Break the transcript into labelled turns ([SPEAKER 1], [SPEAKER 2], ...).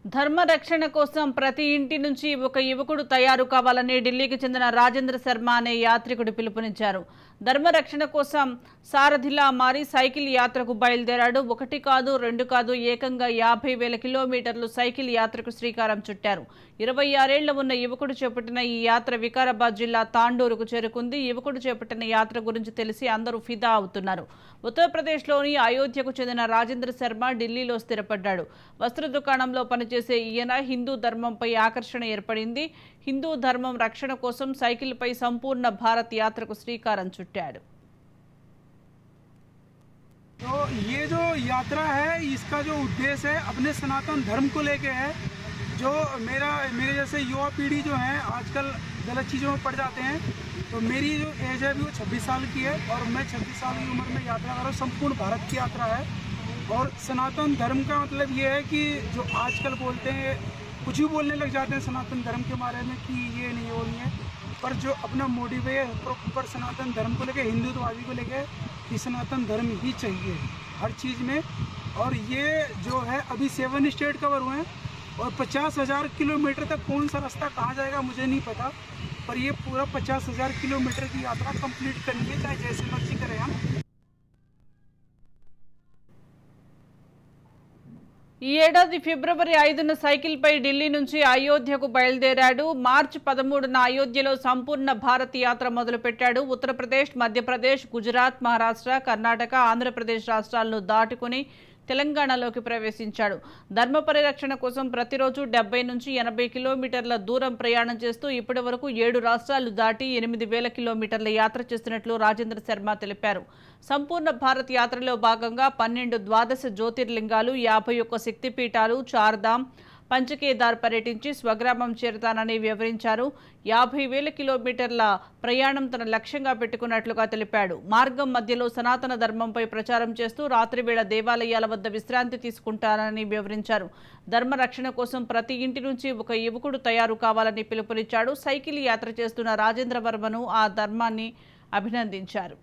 [SPEAKER 1] ధర్మ రక్షణ కోసం ప్రతి ఇంటి నుంచి ఒక యువకుడు తయారు కావాలని ఢిల్లీకి చెందిన రాజేంద్ర శర్మ అనే యాత్రికుడు పిలుపునిచ్చారు. ధర్మ రక్షణ కోసం సారథిలా మారి సైకిల్ యాత్రకు బయలుదేరాడు. ఒకటి కాదు రెండు కాదు ఏకంగా 50,000 కిలోమీటర్లు సైకిల్ యాత్రకు శ్రీకారం చుట్టారు. 26 ఏళ్ల ఉన్న యువకుడు చేపట్టిన ఈ యాత్ర వికారాబాద్ జిల్లా తాండూరుకు చేరుకుంది. యువకుడు చేపట్టిన యాత్ర గురించి తెలిసి అందరూ ఫిదా అవుతున్నారు. ఉత్తరప్రదేశ్లోని అయోధ్యకు చెందిన రాజేంద్ర శర్మ ఢిల్లీలో స్థిరపడ్డాడు. వస్త్ర దుకాణంలో పనిచేసే ఈయన హిందూ ధర్మంపై ఆకర్షణ ఏర్పడింది. హిందూ ధర్మం రక్షణ కోసం సైకిల్పై సంపూర్ణ భారత్ యాత్రకు శ్రీకారం చుట్టాడు.
[SPEAKER 2] तो ये जो यात्रा है इसका जो उद्देश्य है अपने सनातन धर्म को लेके है। जो मेरे जैसे युवा पीढ़ी जो है आजकल गलत चीज़ों में पड़ जाते हैं, तो मेरी जो एज है वो 26 साल की है और मैं 26 साल की उम्र में यात्रा कर रहा हूँ। संपूर्ण भारत की यात्रा है और सनातन धर्म का मतलब ये है कि जो आजकल बोलते हैं कुछ भी बोलने लग जाते हैं सनातन धर्म के बारे में कि ये नहीं वो नहीं है, पर जो अपना मोटिव है प्रॉपर सनातन धर्म को लेके हिंदुत्ववादी को लेके कि सनातन धर्म ही चाहिए हर चीज़ में। और ये जो है अभी 7 स्टेट कवर हुए हैं और 50,000 किलोमीटर तक कौन सा रास्ता कहाँ जाएगा मुझे नहीं पता, पर ये पूरा 50,000 किलोमीटर की यात्रा कंप्लीट करनी है चाहे जैसे मर्जी करें हम।
[SPEAKER 1] ఈ ఏడాది ఫిబ్రవరి 5న సైకిల్పై ఢిల్లీ నుంచి అయోధ్యకు బయలుదేరాడు. మార్చి 13న అయోధ్యలో సంపూర్ణ భారత్ యాత్ర మొదలుపెట్టాడు. ఉత్తరప్రదేశ్, మధ్యప్రదేశ్, గుజరాత్, మహారాష్ట్ర, కర్ణాటక, ఆంధ్రప్రదేశ్ రాష్ట్రాలను దాటుకుని తెలంగాణలోకి ప్రవేశించాడు. ధర్మ పరిరక్షణ కోసం ప్రతిరోజు 70 నుంచి 80 కిలోమీటర్ల దూరం ప్రయాణం చేస్తూ ఇప్పటి వరకు 7 రాష్ట్రాలు దాటి 8,000 కిలోమీటర్ల యాత్ర చేస్తున్నట్లు రాజేంద్ర శర్మ తెలిపారు. సంపూర్ణ భారత్ యాత్రలో భాగంగా 12 ద్వాదశ జ్యోతిర్లింగాలు, 51 శక్తిపీఠాలు, చార్ధామ్, పంచకేదార్ పర్యటించి స్వగ్రామం చేరతానని వివరించారు. 50,000 కిలోమీటర్ల ప్రయాణం తన లక్ష్యంగా పెట్టుకున్నట్లుగా తెలిపాడు. మార్గం మధ్యలో సనాతన ధర్మంపై ప్రచారం చేస్తూ రాత్రివేళ దేవాలయాల వద్ద విశ్రాంతి తీసుకుంటానని వివరించారు. ధర్మ రక్షణ కోసం ప్రతి ఇంటి నుంచి ఒక యువకుడు తయారు కావాలని పిలుపునిచ్చాడు. సైకిల్ యాత్ర చేస్తున్న రాజేంద్ర వర్మను ఆ ధర్మాన్ని అభినందించారు.